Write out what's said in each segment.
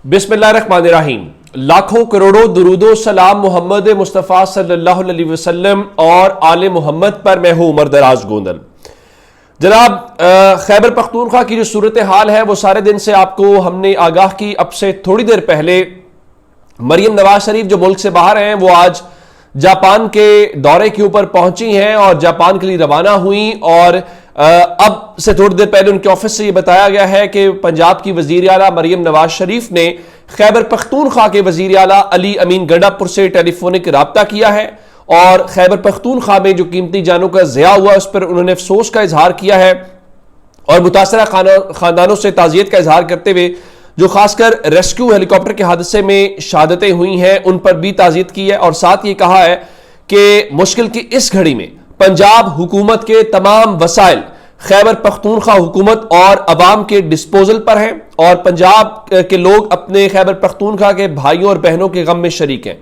बिस्मिल्लाहिर्रहमानिर्रहीम। लाखों करोड़ों दुरूदो सलाम मोहम्मद मुस्तफ़ा सल्लल्लाहु अलैहि वसल्लम और आले मोहम्मद पर। मैं हूं उमर दराज गोंदल। जनाब, खैबर पख्तूनख्वा की जो सूरत हाल है वो सारे दिन से आपको हमने आगाह की। अब से थोड़ी देर पहले मरियम नवाज शरीफ जो मुल्क से बाहर हैं वो आज जापान के दौरे के ऊपर पहुंची हैं और जापान के लिए रवाना हुई। और अब से थोड़ी देर पहले उनके ऑफिस से ये बताया गया है कि पंजाब की वजीर आला मरियम नवाज शरीफ ने खैबर पख्तूनख्वा के वजीर आला अली अमीन गंडापुर से टेलीफोनिक राब्ता किया है और खैबर पख्तूनख्वा में जो कीमती जानों का ज़िया हुआ उस पर उन्होंने अफसोस का इजहार किया है और मुतासरा खानदानों से ताज़ियत का इजहार करते हुए जो खासकर रेस्क्यू हेलीकॉप्टर के हादसे में शहादतें हुई हैं उन पर भी ताज़ियत की है। और साथ ये कहा है कि मुश्किल की इस घड़ी में पंजाब हुकूमत के तमाम वसाइल खैबर पख्तूनख्वा हुकूमत और अवाम के डिस्पोजल पर हैं और पंजाब के लोग अपने खैबर पख्तूनख्वा के भाइयों और बहनों के गम में शरीक हैं।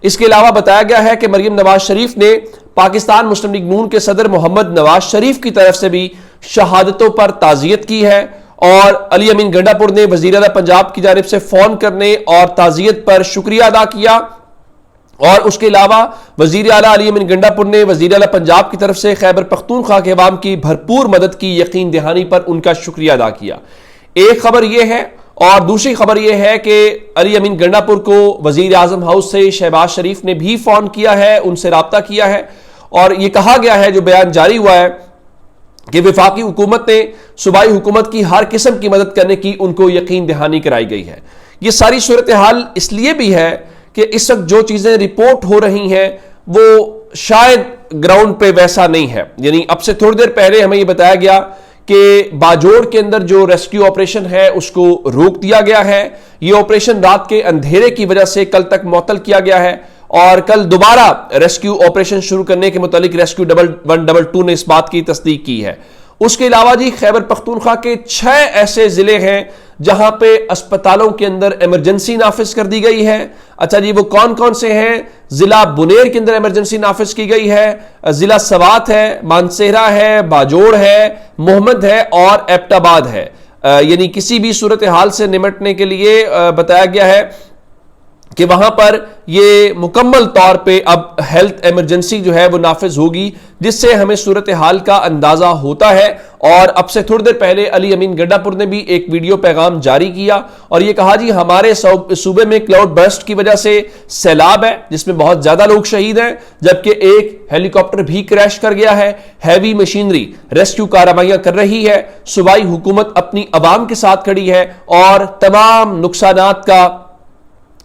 इसके अलावा बताया गया है कि मरियम नवाज शरीफ ने पाकिस्तान मुस्लिम लीग नून के सदर मोहम्मद नवाज शरीफ की तरफ से भी शहादतों पर ताज़ियत की है और अली अमीन गंडापुर ने वज़ीर आला पंजाब की जानिब से फोन करने और ताज़ियत पर शुक्रिया अदा किया। और उसके अलावा वज़ीर आला अली अमीन गंडापुर ने वज़ीर आला पंजाब की तरफ से खैबर पख्तूनख्वा के अवाम की भरपूर मदद की यकीन दहानी पर उनका शुक्रिया अदा किया। एक खबर यह है और दूसरी खबर यह है कि अली अमीन गंडापुर को वज़ीर आज़म हाउस से शहबाज शरीफ ने भी फोन किया है, उनसे राब्ता किया है और यह कहा गया है, जो बयान जारी हुआ है कि वफाकी हुकूमत ने सूबाई हुकूमत की हर किस्म की मदद करने की उनको यकीन दहानी कराई गई है। यह सारी सूरत हाल इसलिए भी है कि इस वक्त जो चीजें रिपोर्ट हो रही हैं वो शायद ग्राउंड पे वैसा नहीं है। यानी अब से थोड़ी देर पहले हमें यह बताया गया कि बाजोड़ के अंदर जो रेस्क्यू ऑपरेशन है उसको रोक दिया गया है। यह ऑपरेशन रात के अंधेरे की वजह से कल तक मुअत्तल किया गया है और कल दोबारा रेस्क्यू ऑपरेशन शुरू करने के मुतालिक रेस्क्यू 112 ने इस बात की तस्दीक की है। उसके अलावा जी खैबर पख्तूनख्वा के 6 ऐसे जिले हैं जहां पे अस्पतालों के अंदर इमरजेंसी नाफिज कर दी गई है। अच्छा जी, वो कौन कौन से हैं? जिला बुनेर के अंदर इमरजेंसी नाफिज की गई है, जिला सवात है, मानसेरा है, बाजोड़ है, मोहम्मद है और एबटाबाद है। यानी किसी भी सूरत हाल से निपटने के लिए बताया गया है कि वहां पर ये मुकम्मल तौर पे अब हेल्थ इमरजेंसी जो है वो नाफिज होगी, जिससे हमें सूरत हाल का अंदाजा होता है। और अब से थोड़ी देर पहले अली अमीन गंडापुर ने भी एक वीडियो पैगाम जारी किया और ये कहा जी हमारे सूबे में क्लाउड बर्स्ट की वजह से सैलाब है जिसमें बहुत ज्यादा लोग शहीद हैं, जबकि एक हेलीकॉप्टर भी क्रैश कर गया है। हैवी मशीनरी रेस्क्यू कार्रवाइयां कर रही है, सूबाई हुकूमत अपनी अवाम के साथ खड़ी है और तमाम नुकसानात का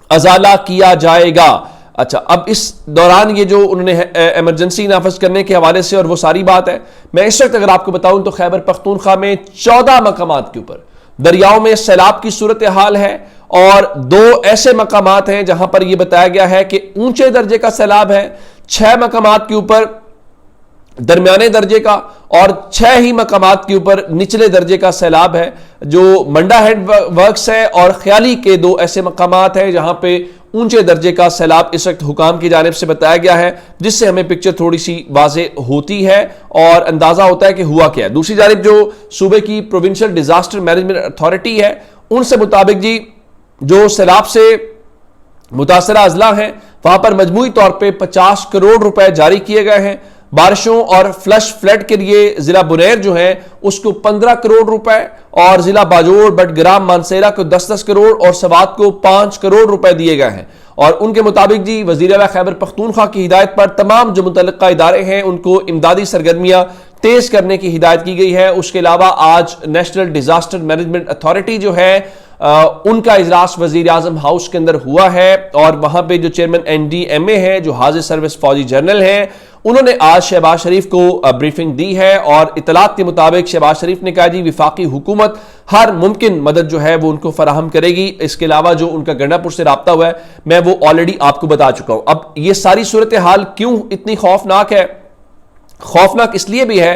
अजाला किया जाएगा। अच्छा, अब इस दौरान ये जो उन्होंने इमरजेंसी नाफिज करने के हवाले से और वो सारी बात है, मैं इस वक्त अगर आपको बताऊं तो खैबर पख्तूनख्वा में 14 मकामात के ऊपर दरियाओं में सैलाब की सूरत हाल है और 2 ऐसे मकामात हैं जहां पर यह बताया गया है कि ऊंचे दर्जे का सैलाब है, 6 मकामात के ऊपर दरमियाने दर्जे का और 6 ही मकामात के ऊपर निचले दर्जे का सैलाब है। जो मंडा हेड वर्क्स है और ख्याली के 2 ऐसे मकामात हैं जहां पे ऊंचे दर्जे का सैलाब इस वक्त हुकाम की जानिब से बताया गया है, जिससे हमें पिक्चर थोड़ी सी वाज़े होती है और अंदाजा होता है कि हुआ क्या है। दूसरी जानिब जो सूबे की प्रोविंशियल डिजास्टर मैनेजमेंट अथॉरिटी है उनसे मुताबिक जी जो सैलाब से मुतासरा अजला है वहां पर मजमूई तौर पर 50 करोड़ रुपए जारी किए गए हैं। बारिशों और फ्लश फ्लड के लिए जिला बुनेर जो है उसको 15 करोड़ रुपए और जिला बाजोड़, बटग्राम, मानसेरा को 10-10 करोड़ और सवात को 5 करोड़ रुपए दिए गए हैं। और उनके मुताबिक जी वज़ीर आला खैबर पख्तूनख्वा की हिदायत पर तमाम जो मुतल्लिका इदारे हैं उनको इमदादी सरगर्मियां तेज करने की हिदायत की गई है। उसके अलावा आज नेशनल डिजास्टर मैनेजमेंट अथॉरिटी जो है उनका इजलास वजीर आजम हाउस के अंदर हुआ है और वहां पे जो चेयरमैन NDMA है, जो हाजिर सर्विस फौजी जनरल हैं, उन्होंने आज शहबाज शरीफ को ब्रीफिंग दी है और इतलात के मुताबिक शहबाज शरीफ ने कहा जी विफाकी हुकूमत हर मुमकिन मदद जो है वो उनको फराहम करेगी। इसके अलावा जो उनका गंडापुर से राब्ता हुआ है मैं वो ऑलरेडी आपको बता चुका हूं। अब ये सारी सूरत हाल क्यों इतनी खौफनाक है? खौफनाक इसलिए भी है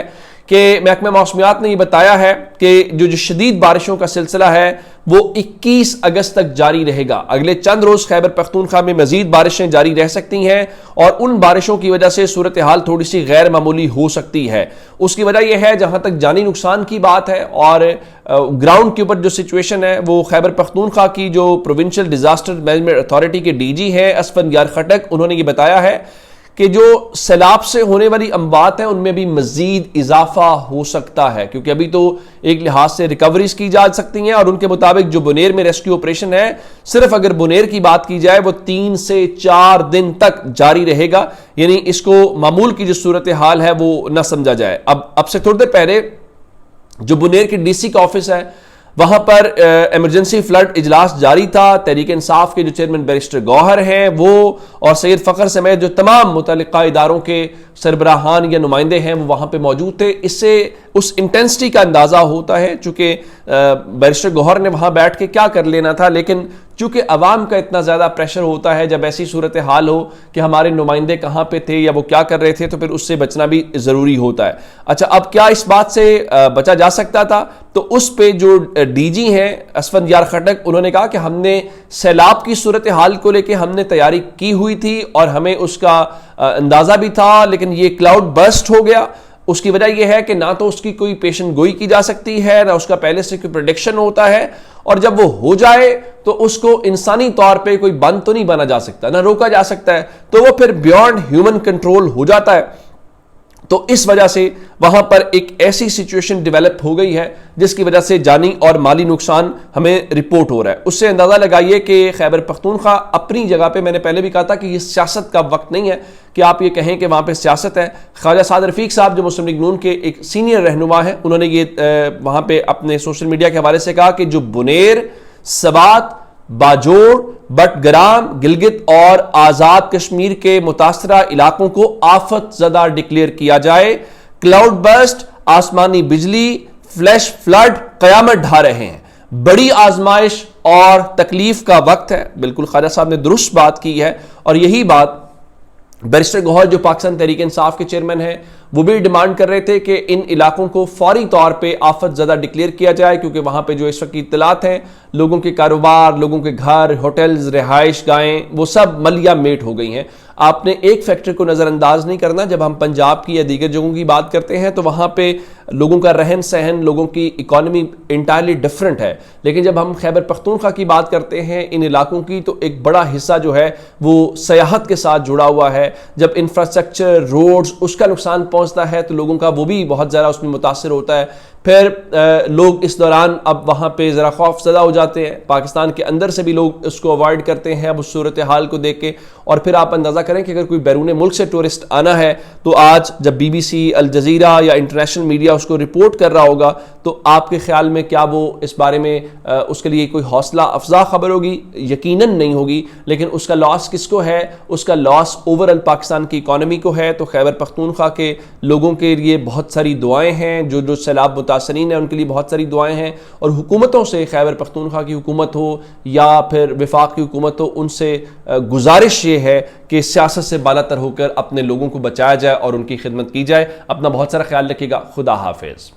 कि महकमा मौसमियात ने यह बताया है कि जो शदीद बारिशों का सिलसिला है वो 21 अगस्त तक जारी रहेगा। अगले चंद रोज खैबर पख्तूनख्वा में मजीद बारिशें जारी रह सकती हैं और उन बारिशों की वजह से सूरत हाल थोड़ी सी गैर मामूली हो सकती है। उसकी वजह यह है, जहां तक जानी नुकसान की बात है और ग्राउंड के ऊपर जो सिचुएशन है, वो खैबर पख्तूनख्वा की जो प्रोविंशियल डिजास्टर मैनेजमेंट अथॉरिटी के डीजी हैं असफंदियार खटक, उन्होंने ये बताया है कि जो सैलाब से होने वाली अमवात है उनमें भी मजीद इजाफा हो सकता है, क्योंकि अभी तो एक लिहाज से रिकवरीज की जा सकती हैं और उनके मुताबिक जो बुनेर में रेस्क्यू ऑपरेशन है, सिर्फ अगर बुनेर की बात की जाए वो 3 से 4 दिन तक जारी रहेगा। यानी इसको मामूल की जो सूरत हाल है वो ना समझा जाए। अब से थोड़ी देर पहले जो बुनेर के डीसी का ऑफिस है वहां पर इमरजेंसी फ्लड इजलास जारी था। तहरीक इंसाफ के जो चेयरमैन बैरिस्टर गौहर हैं वो और सैयद फ़खर समेत जो तमाम मुतल्लिका इदारों के सरबराहान या नुमाइंदे हैं वो वहां पे मौजूद थे। इससे उस इंटेंसिटी का अंदाजा होता है, चूंकि बैरिस्टर गौहर ने वहां बैठ के क्या कर लेना था, लेकिन चूंकि अवाम का इतना ज्यादा प्रेशर होता है जब ऐसी सूरत हाल हो कि हमारे नुमाइंदे कहां पे थे या वो क्या कर रहे थे, तो फिर उससे बचना भी जरूरी होता है। अच्छा, अब क्या इस बात से बचा जा सकता था? तो उस पे जो डीजी हैं असफंदियार खटक, उन्होंने कहा कि हमने सैलाब की सूरत हाल को लेकर हमने तैयारी की हुई थी और हमें उसका अंदाजा भी था, लेकिन ये क्लाउड बर्स्ट हो गया। उसकी वजह यह है कि ना तो उसकी कोई पेशन गोई की जा सकती है, ना उसका पहले से कोई प्रेडिक्शन होता है, और जब वो हो जाए तो उसको इंसानी तौर पे कोई बंद तो नहीं बना जा सकता, ना रोका जा सकता है, तो वो फिर बियॉन्ड ह्यूमन कंट्रोल हो जाता है। तो इस वजह से वहां पर एक ऐसी सिचुएशन डेवलप हो गई है जिसकी वजह से जानी और माली नुकसान हमें रिपोर्ट हो रहा है। उससे अंदाजा लगाइए कि खैबर पख्तूनख्वा अपनी जगह पे, मैंने पहले भी कहा था कि ये सियासत का वक्त नहीं है कि आप ये कहें कि वहां पे सियासत है। ख्वाजा साद रफीक साहब जो मुस्लिम लीग नून के एक सीनियर रहनुमा है, उन्होंने ये वहां पे अपने सोशल मीडिया के हवाले से कहा कि जो बुनेर, सवात, बाजोड़, बटग्राम, गिलगित और आजाद कश्मीर के मुतासरा इलाकों को आफत ज़दा डिक्लेयर किया जाए। क्लाउड बर्स्ट, आसमानी बिजली, फ्लैश फ्लड कयामत ढा रहे हैं। बड़ी आजमाइश और तकलीफ का वक्त है। बिल्कुल ख्वाजा साहब ने दुरुस्त बात की है और यही बात बैरिस्टर गौहर जो पाकिस्तान तहरीक इंसाफ के चेयरमैन हैं वो भी डिमांड कर रहे थे कि इन इलाकों को फौरी तौर पे आफत ज़दा डिक्लेयर किया जाए, क्योंकि वहां पे जो इस वक्त की इत्तलात हैं, लोगों के कारोबार, लोगों के घर, होटल्स, रिहाइश गाहें, वो सब मलिया मेट हो गई हैं। आपने एक फैक्टर को नज़रअंदाज नहीं करना। जब हम पंजाब की या दीगर जगहों की बात करते हैं तो वहाँ पे लोगों का रहन सहन, लोगों की इकॉनमी इंटायरली डिफरेंट है, लेकिन जब हम खैबर पख्तूनख्वा की बात करते हैं इन इलाकों की, तो एक बड़ा हिस्सा जो है वो सयाहत के साथ जुड़ा हुआ है। जब इंफ्रास्ट्रक्चर, रोड्स, उसका नुकसान पहुँचता है तो लोगों का वो भी बहुत ज़्यादा उसमें मुतासर होता है। फिर लोग इस दौरान अब वहाँ पे ज़रा खौफज़दा हो जाते हैं। पाकिस्तान के अंदर से भी लोग उसको अवॉइड करते हैं अब उस सूरत हाल को देख के। और फिर आप अंदाज़ा करें कि अगर कोई बैरून मुल्क से टूरिस्ट आना है तो आज जब BBC, अल जज़ीरा या इंटरनेशनल मीडिया उसको रिपोर्ट कर रहा होगा तो आपके ख्याल में क्या वो इस बारे में उसके लिए कोई हौसला अफजा खबर होगी? यकीनन नहीं होगी। लेकिन उसका लॉस किसको है? उसका लॉस ओवरऑल पाकिस्तान की इकॉनमी को है। तो खैबर पख्तूनख्वा के लोगों के लिए बहुत सारी दुआएं हैं, जो सैलाब मुतासरीन है उनके लिए बहुत सारी दुआएं हैं। और हुकूमतों से, खैबर पख्तूनख्वा की हुकूमत हो या फिर वफाक की हुकूमत हो, उनसे गुजारिश ये है कि सियासत से बालातर होकर अपने लोगों को बचाया जाए और उनकी खिदमत की जाए। अपना बहुत सारा ख्याल रखिएगा। खुदा हाफिज।